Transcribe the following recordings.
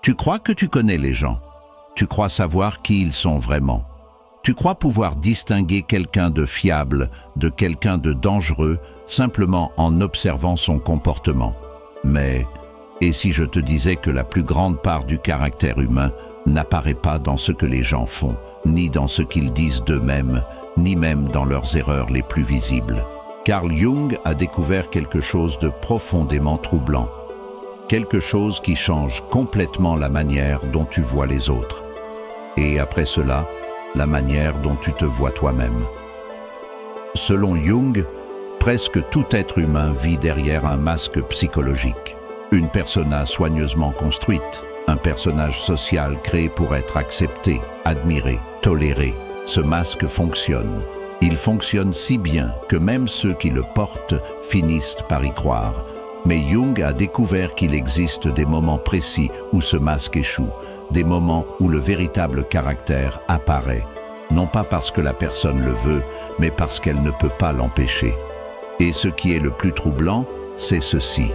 Tu crois que tu connais les gens. Tu crois savoir qui ils sont vraiment. Tu crois pouvoir distinguer quelqu'un de fiable de quelqu'un de dangereux simplement en observant son comportement. Mais, et si je te disais que la plus grande part du caractère humain n'apparaît pas dans ce que les gens font, ni dans ce qu'ils disent d'eux-mêmes, ni même dans leurs erreurs les plus visibles. Carl Jung a découvert quelque chose de profondément troublant. Quelque chose qui change complètement la manière dont tu vois les autres. Et après cela, la manière dont tu te vois toi-même. Selon Jung, presque tout être humain vit derrière un masque psychologique. Une persona soigneusement construite, un personnage social créé pour être accepté, admiré, toléré. Ce masque fonctionne. Il fonctionne si bien que même ceux qui le portent finissent par y croire. Mais Jung a découvert qu'il existe des moments précis où ce masque échoue, des moments où le véritable caractère apparaît, non pas parce que la personne le veut, mais parce qu'elle ne peut pas l'empêcher. Et ce qui est le plus troublant, c'est ceci.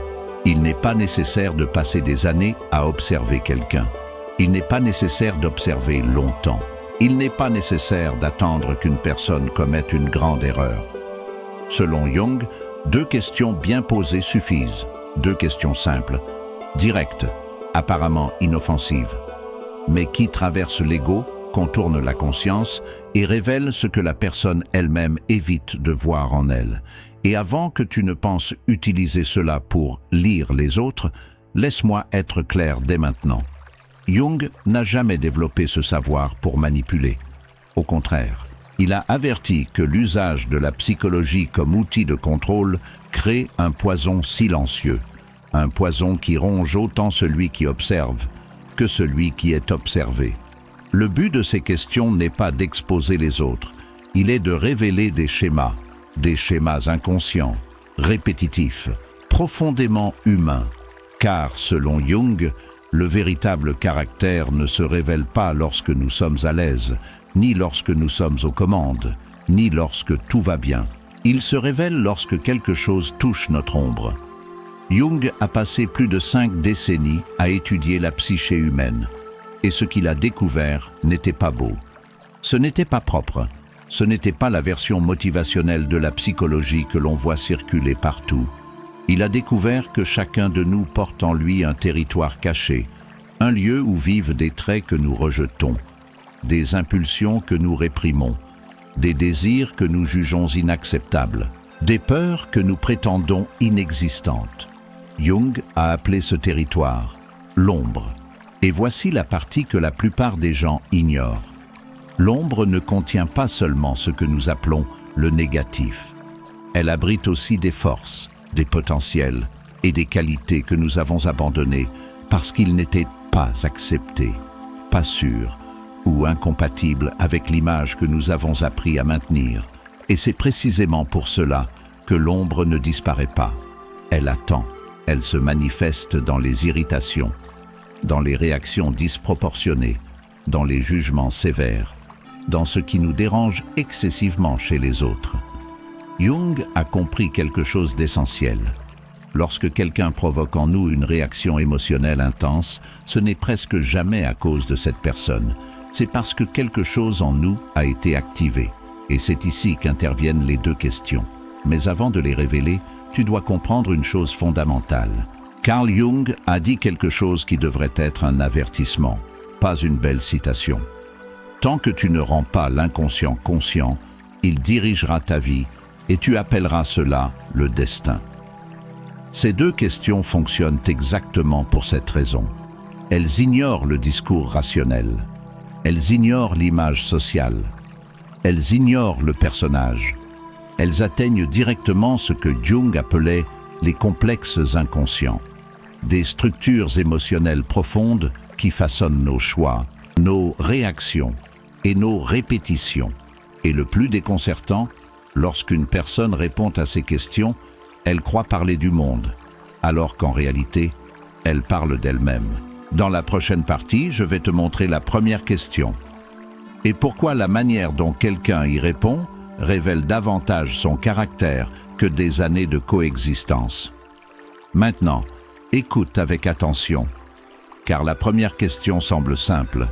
Il n'est pas nécessaire de passer des années à observer quelqu'un. Il n'est pas nécessaire d'observer longtemps. Il n'est pas nécessaire d'attendre qu'une personne commette une grande erreur. Selon Jung, 2 questions bien posées suffisent. 2 questions simples, directes, apparemment inoffensives, mais qui traversent l'ego, contournent la conscience et révèlent ce que la personne elle-même évite de voir en elle. Et avant que tu ne penses utiliser cela pour lire les autres, laisse-moi être clair dès maintenant. Jung n'a jamais développé ce savoir pour manipuler. Au contraire, il a averti que l'usage de la psychologie comme outil de contrôle crée un poison silencieux, un poison qui ronge autant celui qui observe que celui qui est observé. Le but de ces questions n'est pas d'exposer les autres, il est de révéler des schémas inconscients, répétitifs, profondément humains, car selon Jung, le véritable caractère ne se révèle pas lorsque nous sommes à l'aise, ni lorsque nous sommes aux commandes, ni lorsque tout va bien. Il se révèle lorsque quelque chose touche notre ombre. Jung a passé plus de 5 décennies à étudier la psyché humaine, et ce qu'il a découvert n'était pas beau. Ce n'était pas propre, ce n'était pas la version motivationnelle de la psychologie que l'on voit circuler partout. Il a découvert que chacun de nous porte en lui un territoire caché, un lieu où vivent des traits que nous rejetons, des impulsions que nous réprimons, des désirs que nous jugeons inacceptables, des peurs que nous prétendons inexistantes. Jung a appelé ce territoire l'ombre. Et voici la partie que la plupart des gens ignorent. L'ombre ne contient pas seulement ce que nous appelons le négatif. Elle abrite aussi des forces, des potentiels et des qualités que nous avons abandonnées parce qu'ils n'étaient pas acceptés, pas sûrs ou incompatibles avec l'image que nous avons appris à maintenir. Et c'est précisément pour cela que l'ombre ne disparaît pas. Elle attend, elle se manifeste dans les irritations, dans les réactions disproportionnées, dans les jugements sévères, dans ce qui nous dérange excessivement chez les autres. Jung a compris quelque chose d'essentiel. Lorsque quelqu'un provoque en nous une réaction émotionnelle intense, ce n'est presque jamais à cause de cette personne. C'est parce que quelque chose en nous a été activé. Et c'est ici qu'interviennent les 2 questions. Mais avant de les révéler, tu dois comprendre une chose fondamentale. Carl Jung a dit quelque chose qui devrait être un avertissement, pas une belle citation. Tant que tu ne rends pas l'inconscient conscient, il dirigera ta vie et tu appelleras cela le destin. Ces 2 questions fonctionnent exactement pour cette raison. Elles ignorent le discours rationnel. Elles ignorent l'image sociale. Elles ignorent le personnage. Elles atteignent directement ce que Jung appelait les complexes inconscients. Des structures émotionnelles profondes qui façonnent nos choix, nos réactions et nos répétitions. Et le plus déconcertant, lorsqu'une personne répond à ces questions, elle croit parler du monde, alors qu'en réalité, elle parle d'elle-même. Dans la prochaine partie, je vais te montrer la première question. Et pourquoi la manière dont quelqu'un y répond révèle davantage son caractère que des années de coexistence. Maintenant, écoute avec attention, car la première question semble simple.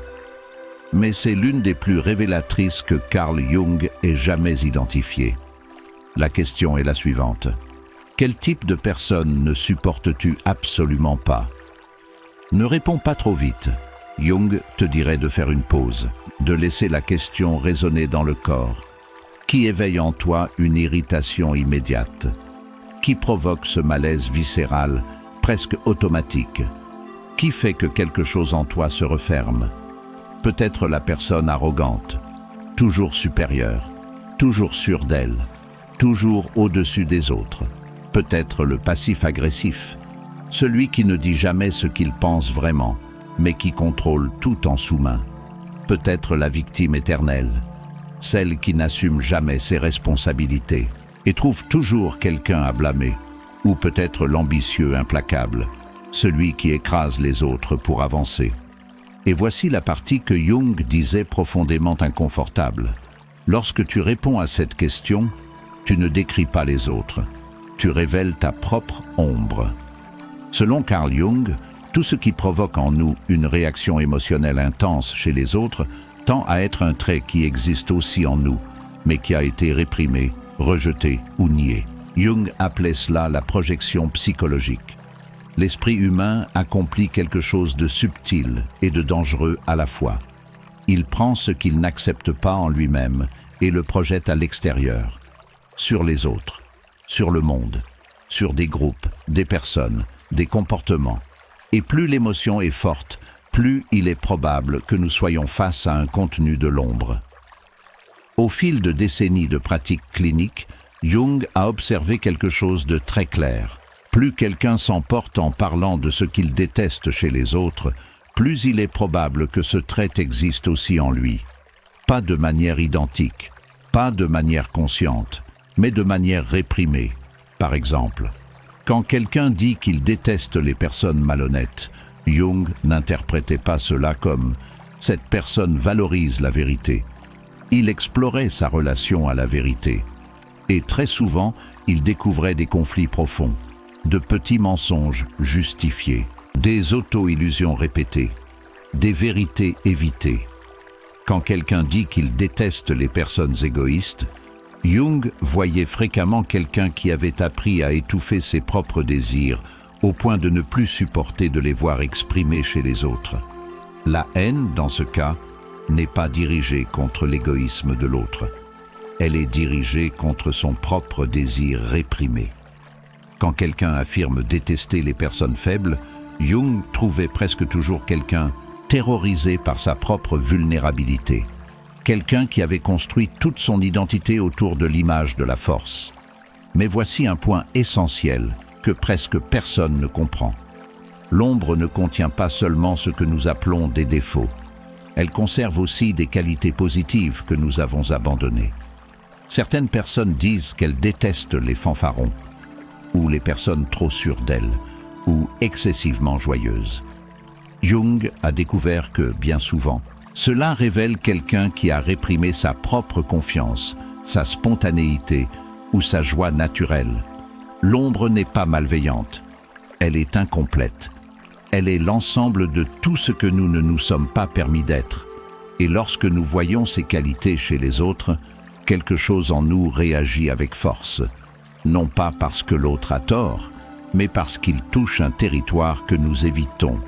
Mais c'est l'une des plus révélatrices que Carl Jung ait jamais identifiées. La question est la suivante. Quel type de personne ne supportes-tu absolument pas? Ne réponds pas trop vite. Jung te dirait de faire une pause, de laisser la question résonner dans le corps. Qui éveille en toi une irritation immédiate? Qui provoque ce malaise viscéral, presque automatique? Qui fait que quelque chose en toi se referme? Peut-être la personne arrogante, toujours supérieure, toujours sûre d'elle, toujours au-dessus des autres. Peut-être le passif-agressif, celui qui ne dit jamais ce qu'il pense vraiment, mais qui contrôle tout en sous-main. Peut-être la victime éternelle, celle qui n'assume jamais ses responsabilités et trouve toujours quelqu'un à blâmer. Ou peut-être l'ambitieux implacable, celui qui écrase les autres pour avancer. Et voici la partie que Jung disait profondément inconfortable. Lorsque tu réponds à cette question, tu ne décris pas les autres. Tu révèles ta propre ombre. Selon Carl Jung, tout ce qui provoque en nous une réaction émotionnelle intense chez les autres tend à être un trait qui existe aussi en nous, mais qui a été réprimé, rejeté ou nié. Jung appelait cela la projection psychologique. L'esprit humain accomplit quelque chose de subtil et de dangereux à la fois. Il prend ce qu'il n'accepte pas en lui-même et le projette à l'extérieur, sur les autres, sur le monde, sur des groupes, des personnes, des comportements. Et plus l'émotion est forte, plus il est probable que nous soyons face à un contenu de l'ombre. Au fil de décennies de pratiques cliniques, Jung a observé quelque chose de très clair. Plus quelqu'un s'emporte en parlant de ce qu'il déteste chez les autres, plus il est probable que ce trait existe aussi en lui. Pas de manière identique, pas de manière consciente, mais de manière réprimée. Par exemple, quand quelqu'un dit qu'il déteste les personnes malhonnêtes, Jung n'interprétait pas cela comme « cette personne valorise la vérité ». Il explorait sa relation à la vérité. Et très souvent, il découvrait des conflits profonds, de petits mensonges justifiés, des auto-illusions répétées, des vérités évitées. Quand quelqu'un dit qu'il déteste les personnes égoïstes, Jung voyait fréquemment quelqu'un qui avait appris à étouffer ses propres désirs au point de ne plus supporter de les voir exprimés chez les autres. La haine, dans ce cas, n'est pas dirigée contre l'égoïsme de l'autre. Elle est dirigée contre son propre désir réprimé. Quand quelqu'un affirme détester les personnes faibles, Jung trouvait presque toujours quelqu'un terrorisé par sa propre vulnérabilité. Quelqu'un qui avait construit toute son identité autour de l'image de la force. Mais voici un point essentiel que presque personne ne comprend. L'ombre ne contient pas seulement ce que nous appelons des défauts. Elle conserve aussi des qualités positives que nous avons abandonnées. Certaines personnes disent qu'elles détestent les fanfarons, ou les personnes trop sûres d'elles, ou excessivement joyeuses. Jung a découvert que, bien souvent, cela révèle quelqu'un qui a réprimé sa propre confiance, sa spontanéité ou sa joie naturelle. L'ombre n'est pas malveillante, elle est incomplète. Elle est l'ensemble de tout ce que nous ne nous sommes pas permis d'être. Et lorsque nous voyons ces qualités chez les autres, quelque chose en nous réagit avec force. Non pas parce que l'autre a tort, mais parce qu'il touche un territoire que nous évitons.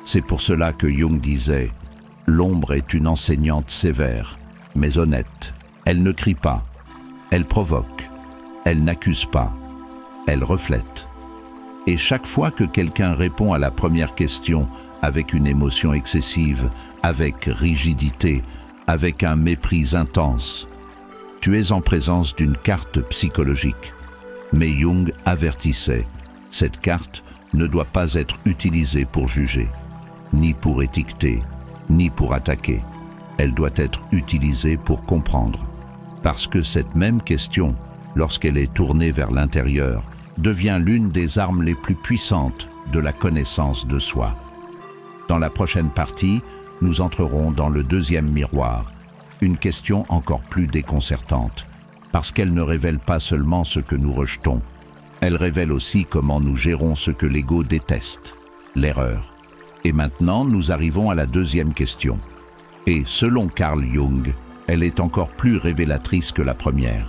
C'est pour cela que Jung disait « L'ombre est une enseignante sévère, mais honnête. Elle ne crie pas, elle provoque, elle n'accuse pas, elle reflète. » Et chaque fois que quelqu'un répond à la première question avec une émotion excessive, avec rigidité, avec un mépris intense, tu es en présence d'une carte psychologique. Mais Jung avertissait, cette carte ne doit pas être utilisée pour juger, ni pour étiqueter, ni pour attaquer. Elle doit être utilisée pour comprendre. Parce que cette même question, lorsqu'elle est tournée vers l'intérieur, devient l'une des armes les plus puissantes de la connaissance de soi. Dans la prochaine partie, nous entrerons dans le deuxième miroir, une question encore plus déconcertante, parce qu'elle ne révèle pas seulement ce que nous rejetons, elle révèle aussi comment nous gérons ce que l'ego déteste, l'erreur. Et maintenant, nous arrivons à la deuxième question. Et selon Carl Jung, elle est encore plus révélatrice que la première.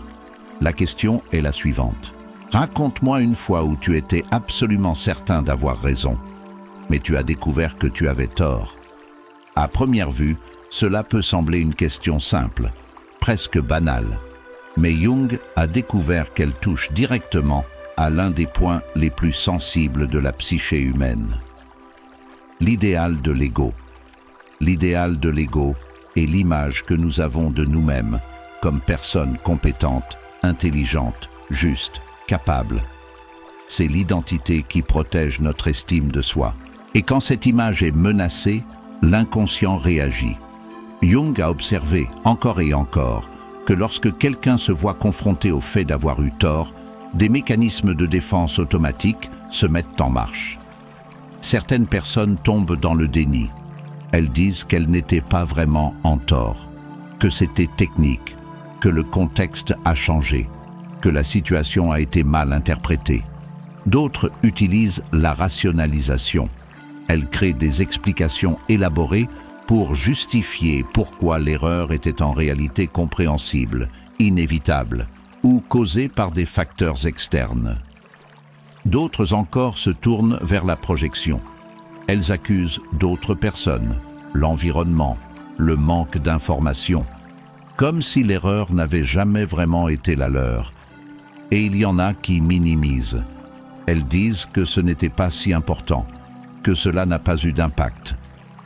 La question est la suivante. Raconte-moi une fois où tu étais absolument certain d'avoir raison, mais tu as découvert que tu avais tort. À première vue, cela peut sembler une question simple, presque banale. Mais Jung a découvert qu'elle touche directement à l'un des points les plus sensibles de la psyché humaine. L'idéal de l'ego. L'idéal de l'ego est l'image que nous avons de nous-mêmes comme personnes compétentes, intelligentes, justes, capables. C'est l'identité qui protège notre estime de soi. Et quand cette image est menacée, l'inconscient réagit. Jung a observé, encore et encore, que lorsque quelqu'un se voit confronté au fait d'avoir eu tort, des mécanismes de défense automatiques se mettent en marche. Certaines personnes tombent dans le déni. Elles disent qu'elles n'étaient pas vraiment en tort, que c'était technique, que le contexte a changé, que la situation a été mal interprétée. D'autres utilisent la rationalisation. Elles créent des explications élaborées pour justifier pourquoi l'erreur était en réalité compréhensible, inévitable ou causée par des facteurs externes. D'autres encore se tournent vers la projection. Elles accusent d'autres personnes, l'environnement, le manque d'information, comme si l'erreur n'avait jamais vraiment été la leur. Et il y en a qui minimisent. Elles disent que ce n'était pas si important, que cela n'a pas eu d'impact,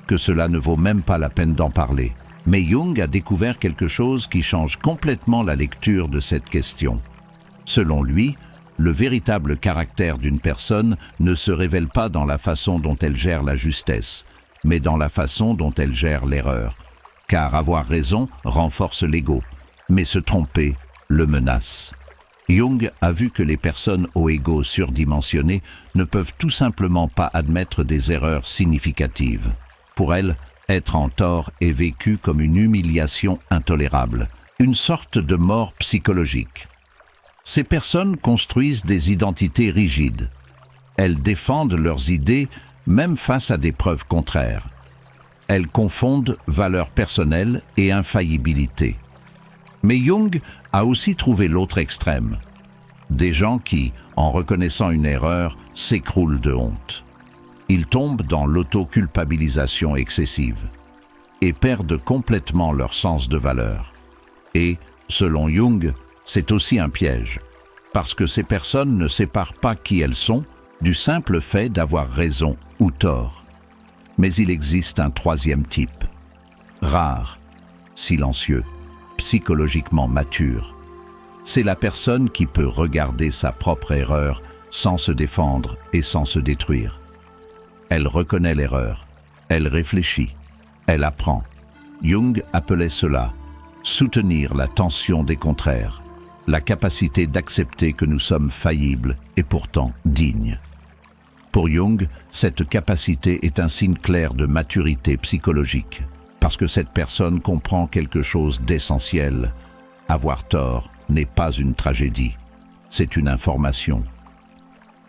que cela ne vaut même pas la peine d'en parler. Mais Jung a découvert quelque chose qui change complètement la lecture de cette question. Selon lui, le véritable caractère d'une personne ne se révèle pas dans la façon dont elle gère la justesse, mais dans la façon dont elle gère l'erreur. Car avoir raison renforce l'ego, mais se tromper le menace. Jung a vu que les personnes au ego surdimensionné ne peuvent tout simplement pas admettre des erreurs significatives. Pour elles, être en tort est vécu comme une humiliation intolérable, une sorte de mort psychologique. Ces personnes construisent des identités rigides. Elles défendent leurs idées même face à des preuves contraires. Elles confondent valeur personnelle et infaillibilité. Mais Jung a aussi trouvé l'autre extrême. Des gens qui, en reconnaissant une erreur, s'écroulent de honte. Ils tombent dans l'auto-culpabilisation excessive et perdent complètement leur sens de valeur. Et, selon Jung, c'est aussi un piège, parce que ces personnes ne séparent pas qui elles sont du simple fait d'avoir raison ou tort. Mais il existe un troisième type, rare, silencieux, psychologiquement mature. C'est la personne qui peut regarder sa propre erreur sans se défendre et sans se détruire. Elle reconnaît l'erreur, elle réfléchit, elle apprend. Jung appelait cela soutenir la tension des contraires, la capacité d'accepter que nous sommes faillibles et pourtant dignes. Pour Jung, cette capacité est un signe clair de maturité psychologique, parce que cette personne comprend quelque chose d'essentiel. Avoir tort n'est pas une tragédie, c'est une information.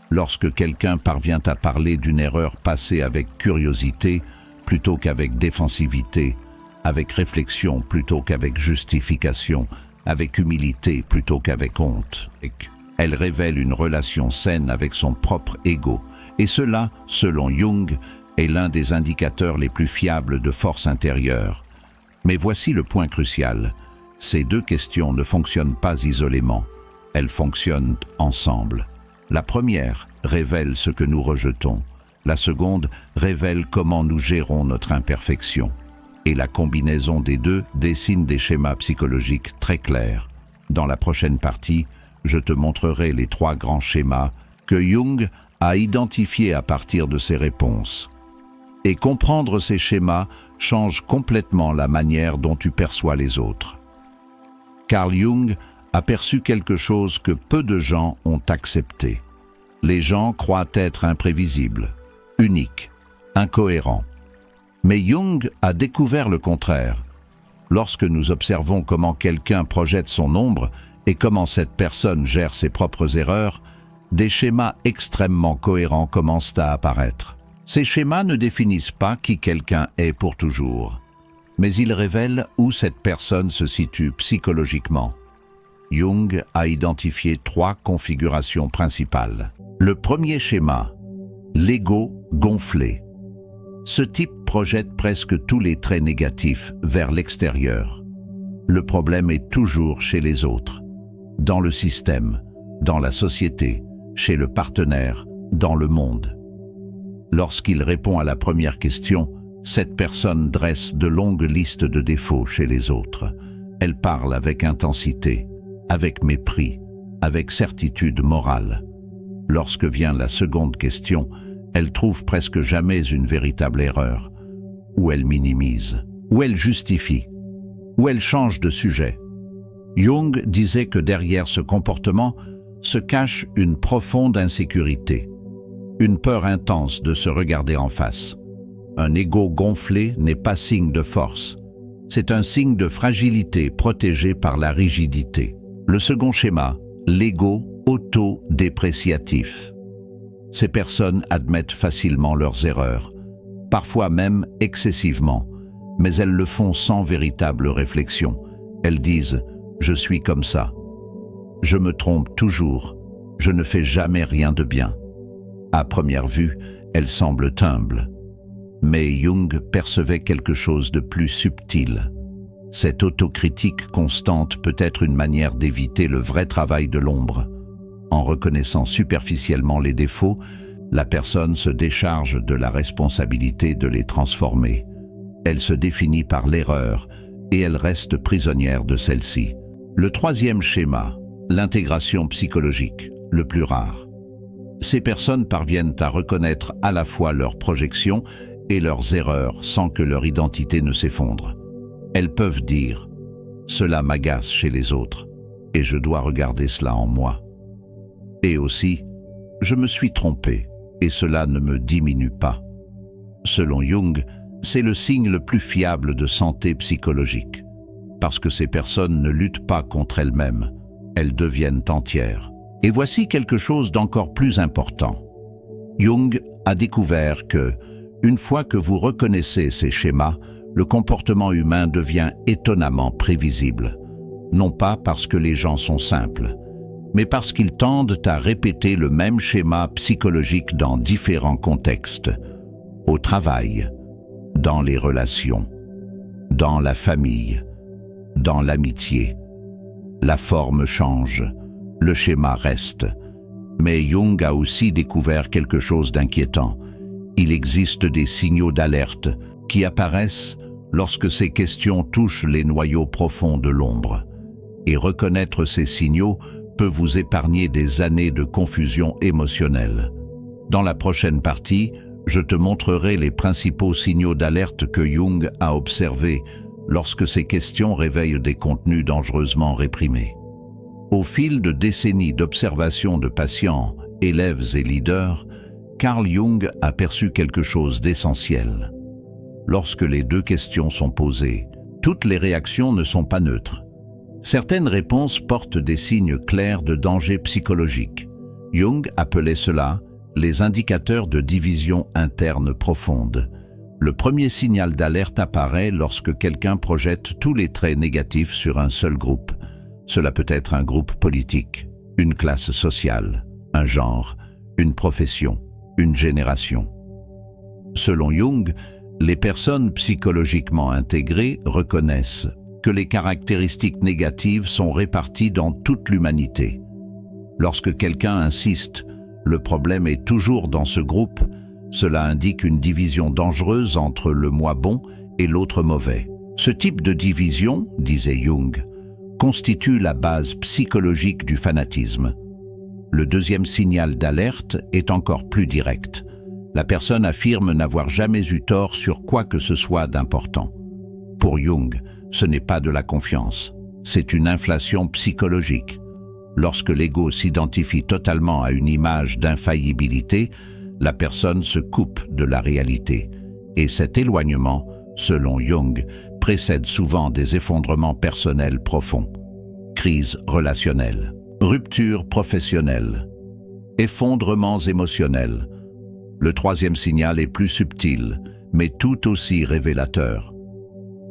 Lorsque quelqu'un parvient à parler d'une erreur passée avec curiosité plutôt qu'avec défensivité, avec réflexion plutôt qu'avec justification, avec humilité plutôt qu'avec honte, elle révèle une relation saine avec son propre ego. Et cela, selon Jung, est l'un des indicateurs les plus fiables de force intérieure. Mais voici le point crucial. Ces deux questions ne fonctionnent pas isolément. Elles fonctionnent ensemble. La première révèle ce que nous rejetons. La seconde révèle comment nous gérons notre imperfection. Et la combinaison des deux dessine des schémas psychologiques très clairs. Dans la prochaine partie, je te montrerai les 3 grands schémas que Jung a identifiés à partir de ses réponses. Et comprendre ces schémas change complètement la manière dont tu perçois les autres. Carl Jung a perçu quelque chose que peu de gens ont accepté. Les gens croient être imprévisibles, uniques, incohérents. Mais Jung a découvert le contraire. Lorsque nous observons comment quelqu'un projette son ombre et comment cette personne gère ses propres erreurs, des schémas extrêmement cohérents commencent à apparaître. Ces schémas ne définissent pas qui quelqu'un est pour toujours, mais ils révèlent où cette personne se situe psychologiquement. Jung a identifié 3 configurations principales. Le premier schéma, l'ego gonflé. Ce type projette presque tous les traits négatifs vers l'extérieur. Le problème est toujours chez les autres, dans le système, dans la société, chez le partenaire, dans le monde. Lorsqu'il répond à la première question, cette personne dresse de longues listes de défauts chez les autres. Elle parle avec intensité, avec mépris, avec certitude morale. Lorsque vient la seconde question, elle trouve presque jamais une véritable erreur, ou elle minimise, ou elle justifie, ou elle change de sujet. Jung disait que derrière ce comportement se cache une profonde insécurité, une peur intense de se regarder en face. Un ego gonflé n'est pas signe de force, c'est un signe de fragilité protégé par la rigidité. Le second schéma, l'ego autodépréciatif. Ces personnes admettent facilement leurs erreurs, parfois même excessivement, mais elles le font sans véritable réflexion. Elles disent « je suis comme ça »,« je me trompe toujours »,« je ne fais jamais rien de bien ». À première vue, elles semblent humbles. Mais Jung percevait quelque chose de plus subtil. Cette autocritique constante peut être une manière d'éviter le vrai travail de l'ombre. En reconnaissant superficiellement les défauts, la personne se décharge de la responsabilité de les transformer. Elle se définit par l'erreur et elle reste prisonnière de celle-ci. Le troisième schéma, l'intégration psychologique, le plus rare. Ces personnes parviennent à reconnaître à la fois leurs projections et leurs erreurs sans que leur identité ne s'effondre. Elles peuvent dire « cela m'agace chez les autres et je dois regarder cela en moi ». Et aussi « je me suis trompé et cela ne me diminue pas ». Selon Jung, c'est le signe le plus fiable de santé psychologique, parce que ces personnes ne luttent pas contre elles-mêmes, elles deviennent entières. Et voici quelque chose d'encore plus important. Jung a découvert que, une fois que vous reconnaissez ces schémas, le comportement humain devient étonnamment prévisible. Non pas parce que les gens sont simples, mais parce qu'ils tendent à répéter le même schéma psychologique dans différents contextes. Au travail, dans les relations, dans la famille, dans l'amitié. La forme change, le schéma reste. Mais Jung a aussi découvert quelque chose d'inquiétant. Il existe des signaux d'alerte qui apparaissent lorsque ces questions touchent les noyaux profonds de l'ombre. Et reconnaître ces signaux peut vous épargner des années de confusion émotionnelle. Dans la prochaine partie, je te montrerai les principaux signaux d'alerte que Jung a observés lorsque ces questions réveillent des contenus dangereusement réprimés. Au fil de décennies d'observation de patients, élèves et leaders, Carl Jung a perçu quelque chose d'essentiel. Lorsque les deux questions sont posées, toutes les réactions ne sont pas neutres. Certaines réponses portent des signes clairs de danger psychologique. Jung appelait cela les indicateurs de division interne profonde. Le premier signal d'alerte apparaît lorsque quelqu'un projette tous les traits négatifs sur un seul groupe. Cela peut être un groupe politique, une classe sociale, un genre, une profession, une génération. Selon Jung, les personnes psychologiquement intégrées reconnaissent que les caractéristiques négatives sont réparties dans toute l'humanité. Lorsque quelqu'un insiste, le problème est toujours dans ce groupe, cela indique une division dangereuse entre le moi bon et l'autre mauvais. Ce type de division, disait Jung, constitue la base psychologique du fanatisme. Le deuxième signal d'alerte est encore plus direct. La personne affirme n'avoir jamais eu tort sur quoi que ce soit d'important. Pour Jung, ce n'est pas de la confiance, c'est une inflation psychologique. Lorsque l'ego s'identifie totalement à une image d'infaillibilité, la personne se coupe de la réalité. Et cet éloignement, selon Jung, précède souvent des effondrements personnels profonds. Crise relationnelle, rupture professionnelle, effondrements émotionnels, Le troisième signal est plus subtil, mais tout aussi révélateur.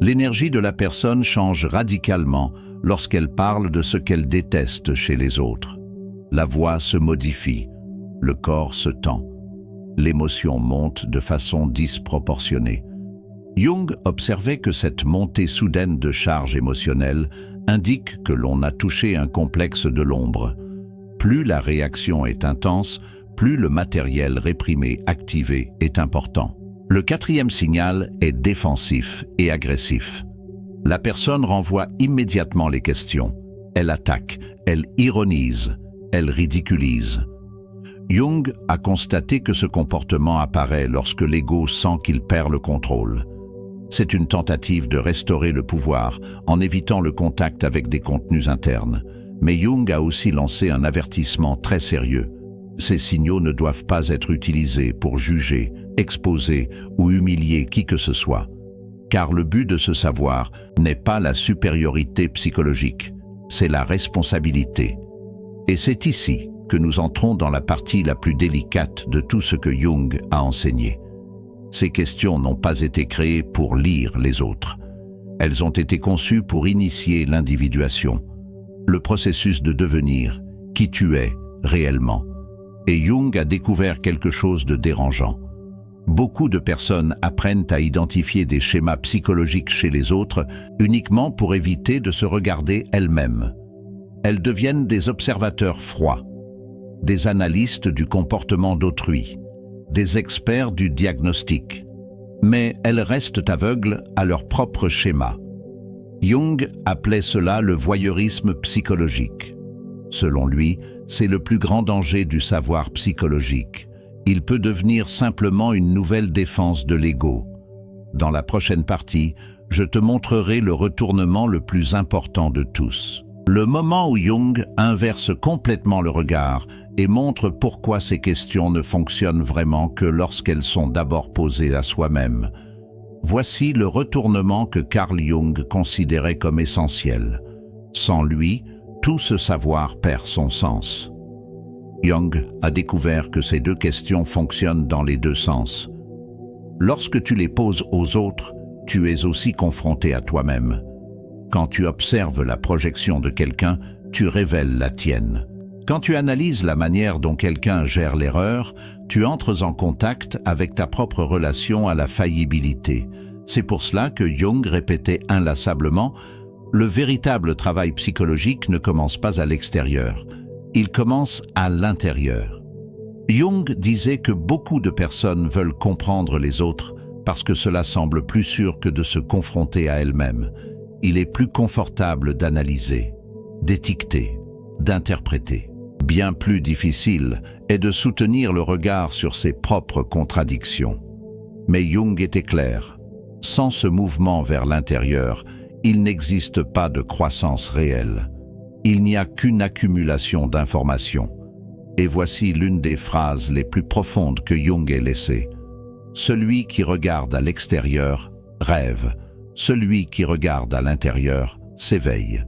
L'énergie de la personne change radicalement lorsqu'elle parle de ce qu'elle déteste chez les autres. La voix se modifie, le corps se tend, l'émotion monte de façon disproportionnée. Jung observait que cette montée soudaine de charge émotionnelle indique que l'on a touché un complexe de l'ombre. Plus la réaction est intense, plus le matériel réprimé activé est important. Le quatrième signal est défensif et agressif. La personne renvoie immédiatement les questions. Elle attaque, elle ironise, elle ridiculise. Jung a constaté que ce comportement apparaît lorsque l'ego sent qu'il perd le contrôle. C'est une tentative de restaurer le pouvoir en évitant le contact avec des contenus internes. Mais Jung a aussi lancé un avertissement très sérieux. Ces signaux ne doivent pas être utilisés pour juger, exposer ou humilier qui que ce soit. Car le but de ce savoir n'est pas la supériorité psychologique, c'est la responsabilité. Et c'est ici que nous entrons dans la partie la plus délicate de tout ce que Jung a enseigné. Ces questions n'ont pas été créées pour lire les autres. Elles ont été conçues pour initier l'individuation, le processus de devenir qui tu es réellement. Et Jung a découvert quelque chose de dérangeant. Beaucoup de personnes apprennent à identifier des schémas psychologiques chez les autres uniquement pour éviter de se regarder elles-mêmes. Elles deviennent des observateurs froids, des analystes du comportement d'autrui, des experts du diagnostic. Mais elles restent aveugles à leur propre schéma. Jung appelait cela le voyeurisme psychologique. Selon lui, c'est le plus grand danger du savoir psychologique. Il peut devenir simplement une nouvelle défense de l'ego. Dans la prochaine partie, je te montrerai le retournement le plus important de tous. Le moment où Jung inverse complètement le regard et montre pourquoi ces questions ne fonctionnent vraiment que lorsqu'elles sont d'abord posées à soi-même. Voici le retournement que Carl Jung considérait comme essentiel. Sans lui, tout ce savoir perd son sens. Jung a découvert que ces deux questions fonctionnent dans les deux sens. Lorsque tu les poses aux autres, tu es aussi confronté à toi-même. Quand tu observes la projection de quelqu'un, tu révèles la tienne. Quand tu analyses la manière dont quelqu'un gère l'erreur, tu entres en contact avec ta propre relation à la faillibilité. C'est pour cela que Jung répétait inlassablement « Le véritable travail psychologique ne commence pas à l'extérieur, il commence à l'intérieur ». Jung disait que beaucoup de personnes veulent comprendre les autres parce que cela semble plus sûr que de se confronter à elles-mêmes. Il est plus confortable d'analyser, d'étiqueter, d'interpréter. Bien plus difficile est de soutenir le regard sur ses propres contradictions. Mais Jung était clair. Sans ce mouvement vers l'intérieur, il n'existe pas de croissance réelle. Il n'y a qu'une accumulation d'informations. Et voici l'une des phrases les plus profondes que Jung ait laissées. Celui qui regarde à l'extérieur rêve. Celui qui regarde à l'intérieur s'éveille.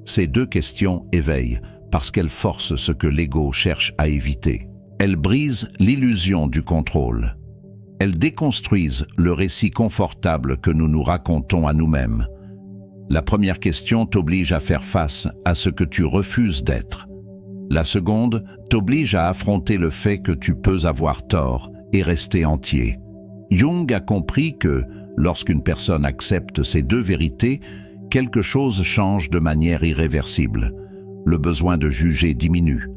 Ces deux questions éveillent parce qu'elles forcent ce que l'ego cherche à éviter. Elles brisent l'illusion du contrôle. Elles déconstruisent le récit confortable que nous nous racontons à nous-mêmes. La première question t'oblige à faire face à ce que tu refuses d'être. La seconde t'oblige à affronter le fait que tu peux avoir tort et rester entier. Jung a compris que, lorsqu'une personne accepte ces deux vérités, quelque chose change de manière irréversible. Le besoin de juger diminue.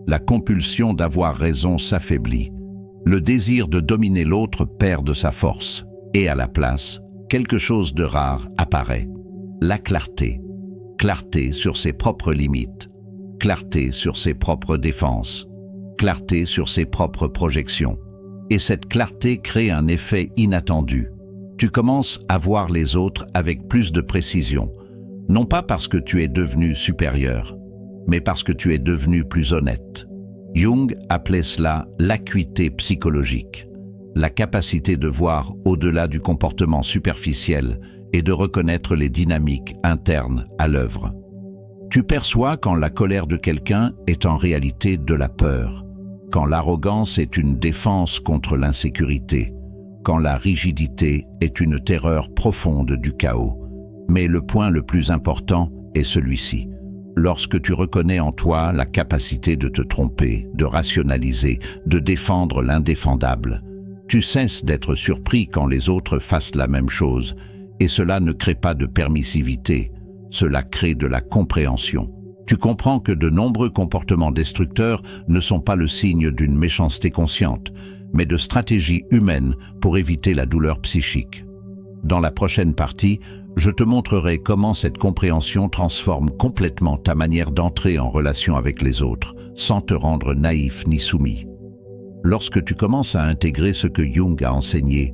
La compulsion d'avoir raison s'affaiblit. Le désir de dominer l'autre perd de sa force. Et à la place, quelque chose de rare apparaît. La clarté. Clarté sur ses propres limites. Clarté sur ses propres défenses. Clarté sur ses propres projections. Et cette clarté crée un effet inattendu. Tu commences à voir les autres avec plus de précision. Non pas parce que tu es devenu supérieur, mais parce que tu es devenu plus honnête. Jung appelait cela l'acuité psychologique, la capacité de voir au-delà du comportement superficiel et de reconnaître les dynamiques internes à l'œuvre. Tu perçois quand la colère de quelqu'un est en réalité de la peur, quand l'arrogance est une défense contre l'insécurité, quand la rigidité est une terreur profonde du chaos. Mais le point le plus important est celui-ci. Lorsque tu reconnais en toi la capacité de te tromper, de rationaliser, de défendre l'indéfendable, tu cesses d'être surpris quand les autres fassent la même chose, et cela ne crée pas de permissivité, cela crée de la compréhension. Tu comprends que de nombreux comportements destructeurs ne sont pas le signe d'une méchanceté consciente, mais de stratégies humaines pour éviter la douleur psychique. Dans la prochaine partie, je te montrerai comment cette compréhension transforme complètement ta manière d'entrer en relation avec les autres, sans te rendre naïf ni soumis. Lorsque tu commences à intégrer ce que Jung a enseigné,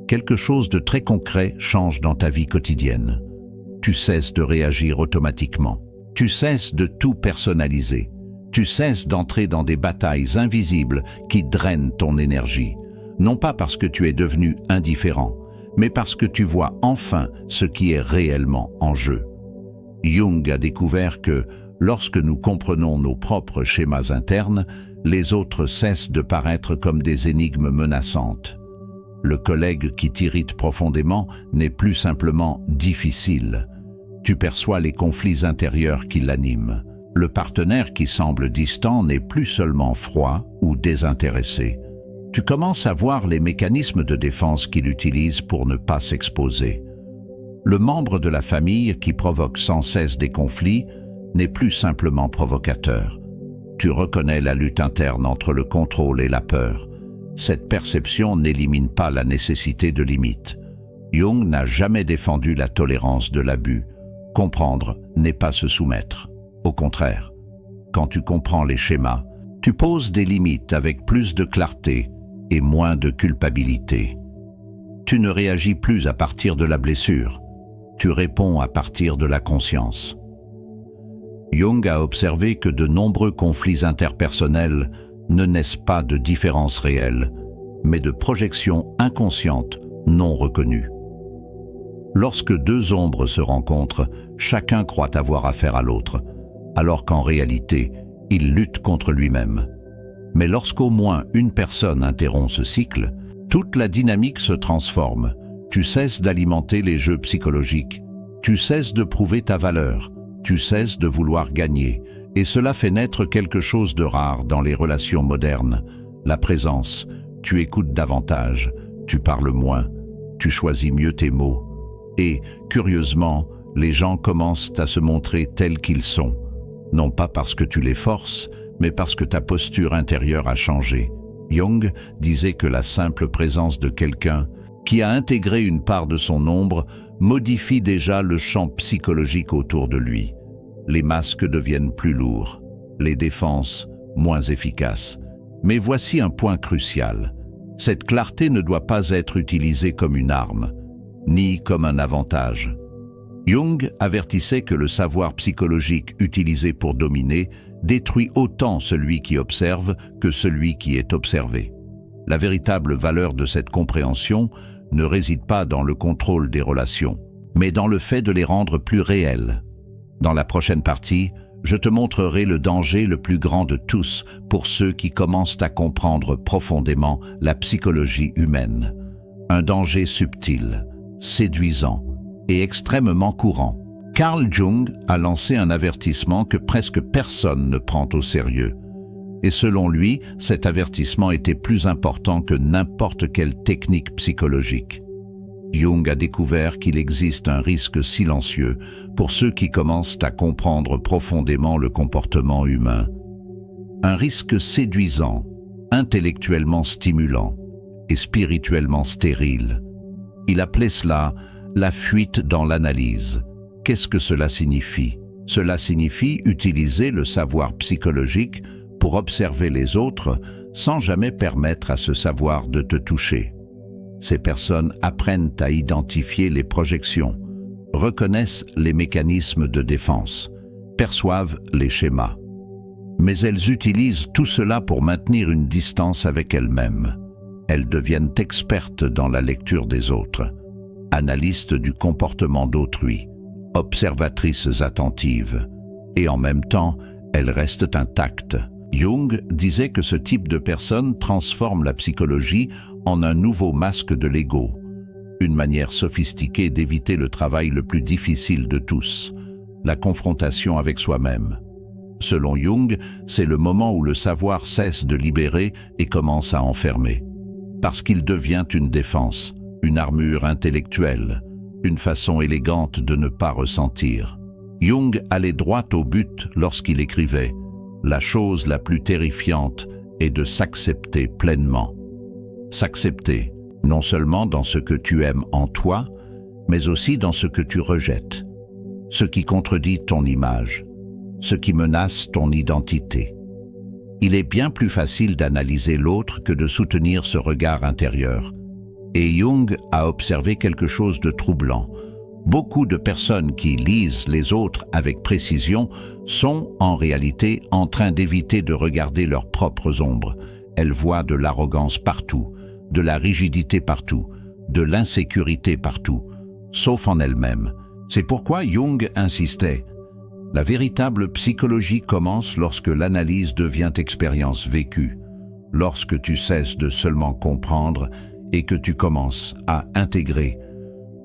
quelque chose de très concret change dans ta vie quotidienne. Tu cesses de réagir automatiquement. Tu cesses de tout personnaliser. Tu cesses d'entrer dans des batailles invisibles qui drainent ton énergie. Non pas parce que tu es devenu indifférent, mais parce que tu vois enfin ce qui est réellement en jeu. Jung a découvert que, lorsque nous comprenons nos propres schémas internes, les autres cessent de paraître comme des énigmes menaçantes. Le collègue qui t'irrite profondément n'est plus simplement difficile. Tu perçois les conflits intérieurs qui l'animent. Le partenaire qui semble distant n'est plus seulement froid ou désintéressé. Tu commences à voir les mécanismes de défense qu'il utilise pour ne pas s'exposer. Le membre de la famille qui provoque sans cesse des conflits n'est plus simplement provocateur. Tu reconnais la lutte interne entre le contrôle et la peur. Cette perception n'élimine pas la nécessité de limites. Jung n'a jamais défendu la tolérance de l'abus. Comprendre n'est pas se soumettre. Au contraire, quand tu comprends les schémas, tu poses des limites avec plus de clarté et moins de culpabilité. Tu ne réagis plus à partir de la blessure, tu réponds à partir de la conscience. Jung a observé que de nombreux conflits interpersonnels ne naissent pas de différences réelles, mais de projections inconscientes non reconnues. Lorsque deux ombres se rencontrent, chacun croit avoir affaire à l'autre, alors qu'en réalité, il lutte contre lui-même. Mais lorsqu'au moins une personne interrompt ce cycle, toute la dynamique se transforme. Tu cesses d'alimenter les jeux psychologiques, tu cesses de prouver ta valeur, tu cesses de vouloir gagner, et cela fait naître quelque chose de rare dans les relations modernes, la présence. Tu écoutes davantage, tu parles moins, tu choisis mieux tes mots, et, curieusement, les gens commencent à se montrer tels qu'ils sont, non pas parce que tu les forces, mais parce que ta posture intérieure a changé. Jung disait que la simple présence de quelqu'un qui a intégré une part de son ombre modifie déjà le champ psychologique autour de lui. Les masques deviennent plus lourds, les défenses moins efficaces. Mais voici un point crucial. Cette clarté ne doit pas être utilisée comme une arme, ni comme un avantage. Jung avertissait que le savoir psychologique utilisé pour dominer détruit autant celui qui observe que celui qui est observé. La véritable valeur de cette compréhension ne réside pas dans le contrôle des relations, mais dans le fait de les rendre plus réelles. Dans la prochaine partie, je te montrerai le danger le plus grand de tous pour ceux qui commencent à comprendre profondément la psychologie humaine. Un danger subtil, séduisant et extrêmement courant. Carl Jung a lancé un avertissement que presque personne ne prend au sérieux. Et selon lui, cet avertissement était plus important que n'importe quelle technique psychologique. Jung a découvert qu'il existe un risque silencieux pour ceux qui commencent à comprendre profondément le comportement humain. Un risque séduisant, intellectuellement stimulant et spirituellement stérile. Il appelait cela la fuite dans l'analyse. Qu'est-ce que cela signifie? Cela signifie utiliser le savoir psychologique pour observer les autres sans jamais permettre à ce savoir de te toucher. Ces personnes apprennent à identifier les projections, reconnaissent les mécanismes de défense, perçoivent les schémas. Mais elles utilisent tout cela pour maintenir une distance avec elles-mêmes. Elles deviennent expertes dans la lecture des autres, analystes du comportement d'autrui, observatrices attentives, et en même temps, elles restent intactes, Jung disait que ce type de personne transforme la psychologie en un nouveau masque de l'ego, une manière sophistiquée d'éviter le travail le plus difficile de tous, la confrontation avec soi-même. Selon Jung, c'est le moment où le savoir cesse de libérer et commence à enfermer, parce qu'il devient une défense, une armure intellectuelle, une façon élégante de ne pas ressentir. Jung allait droit au but lorsqu'il écrivait « La chose la plus terrifiante est de s'accepter pleinement ». S'accepter, non seulement dans ce que tu aimes en toi, mais aussi dans ce que tu rejettes, ce qui contredit ton image, ce qui menace ton identité. Il est bien plus facile d'analyser l'autre que de soutenir ce regard intérieur. Et Jung a observé quelque chose de troublant. Beaucoup de personnes qui lisent les autres avec précision sont en réalité en train d'éviter de regarder leurs propres ombres. Elles voient de l'arrogance partout, de la rigidité partout, de l'insécurité partout, sauf en elles-mêmes. C'est pourquoi Jung insistait. La véritable psychologie commence lorsque l'analyse devient expérience vécue, lorsque tu cesses de seulement comprendre et que tu commences à intégrer.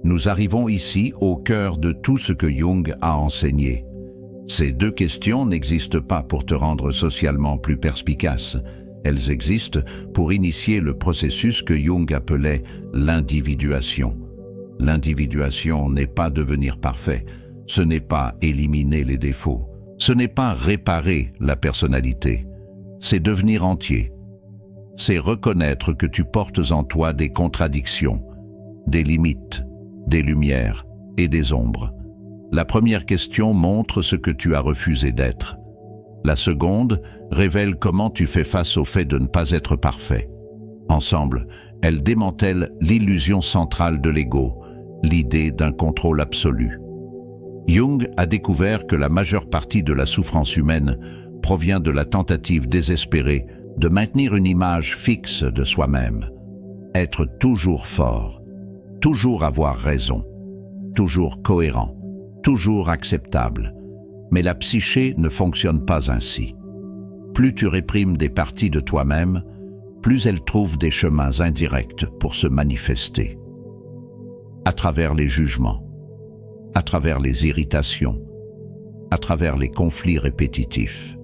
Nous arrivons ici au cœur de tout ce que Jung a enseigné. Ces deux questions n'existent pas pour te rendre socialement plus perspicace. Elles existent pour initier le processus que Jung appelait l'individuation. L'individuation n'est pas devenir parfait, ce n'est pas éliminer les défauts, ce n'est pas réparer la personnalité, c'est devenir entier. C'est reconnaître que tu portes en toi des contradictions, des limites, des lumières et des ombres. La première question montre ce que tu as refusé d'être. La seconde révèle comment tu fais face au fait de ne pas être parfait. Ensemble, elles démantèlent l'illusion centrale de l'ego, l'idée d'un contrôle absolu. Jung a découvert que la majeure partie de la souffrance humaine provient de la tentative désespérée de maintenir une image fixe de soi-même, être toujours fort, toujours avoir raison, toujours cohérent, toujours acceptable. Mais la psyché ne fonctionne pas ainsi. Plus tu réprimes des parties de toi-même, plus elle trouve des chemins indirects pour se manifester. À travers les jugements, à travers les irritations, à travers les conflits répétitifs.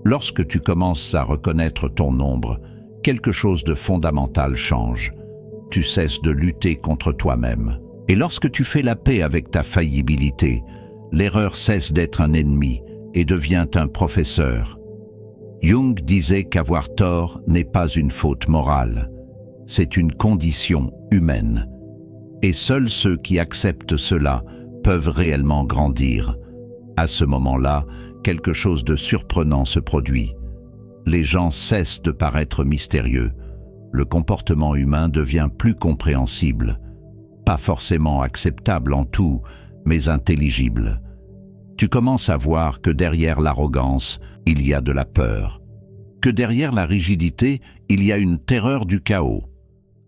Lorsque tu commences à reconnaître ton ombre, quelque chose de fondamental change. Tu cesses de lutter contre toi-même. Et lorsque tu fais la paix avec ta faillibilité, l'erreur cesse d'être un ennemi et devient un professeur. Jung disait qu'avoir tort n'est pas une faute morale, c'est une condition humaine. Et seuls ceux qui acceptent cela peuvent réellement grandir. À ce moment-là, quelque chose de surprenant se produit. Les gens cessent de paraître mystérieux. Le comportement humain devient plus compréhensible. Pas forcément acceptable en tout, mais intelligible. Tu commences à voir que derrière l'arrogance, il y a de la peur. Que derrière la rigidité, il y a une terreur du chaos.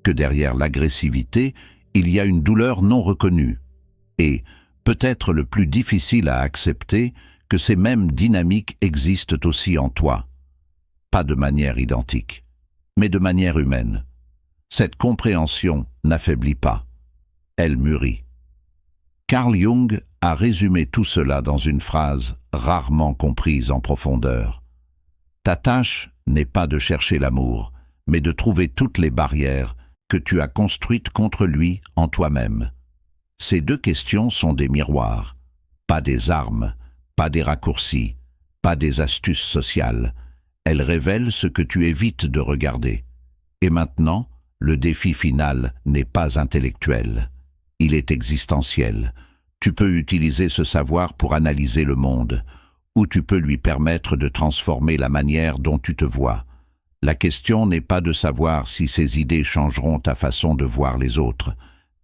Que derrière l'agressivité, il y a une douleur non reconnue. Et, peut-être le plus difficile à accepter, que ces mêmes dynamiques existent aussi en toi. Pas de manière identique, mais de manière humaine. Cette compréhension n'affaiblit pas. Elle mûrit. Carl Jung a résumé tout cela dans une phrase rarement comprise en profondeur. Ta tâche n'est pas de chercher l'amour, mais de trouver toutes les barrières que tu as construites contre lui en toi-même. Ces deux questions sont des miroirs, pas des armes, pas des raccourcis, pas des astuces sociales. Elles révèlent ce que tu évites de regarder. Et maintenant, le défi final n'est pas intellectuel. Il est existentiel. Tu peux utiliser ce savoir pour analyser le monde, ou tu peux lui permettre de transformer la manière dont tu te vois. La question n'est pas de savoir si ces idées changeront ta façon de voir les autres.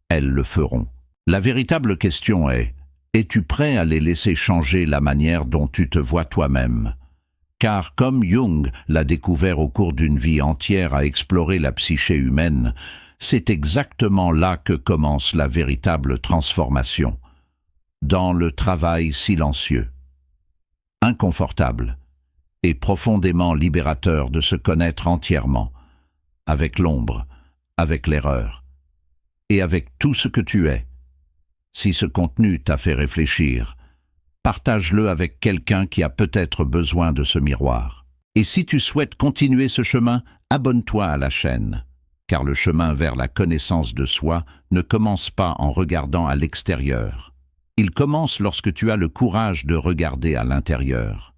Elles le feront. La véritable question est, es-tu prêt à les laisser changer la manière dont tu te vois toi-même ? Car comme Jung l'a découvert au cours d'une vie entière à explorer la psyché humaine, c'est exactement là que commence la véritable transformation, dans le travail silencieux. Inconfortable, et profondément libérateur de se connaître entièrement, avec l'ombre, avec l'erreur, et avec tout ce que tu es. Si ce contenu t'a fait réfléchir, partage-le avec quelqu'un qui a peut-être besoin de ce miroir. Et si tu souhaites continuer ce chemin, abonne-toi à la chaîne, car le chemin vers la connaissance de soi ne commence pas en regardant à l'extérieur. Il commence lorsque tu as le courage de regarder à l'intérieur.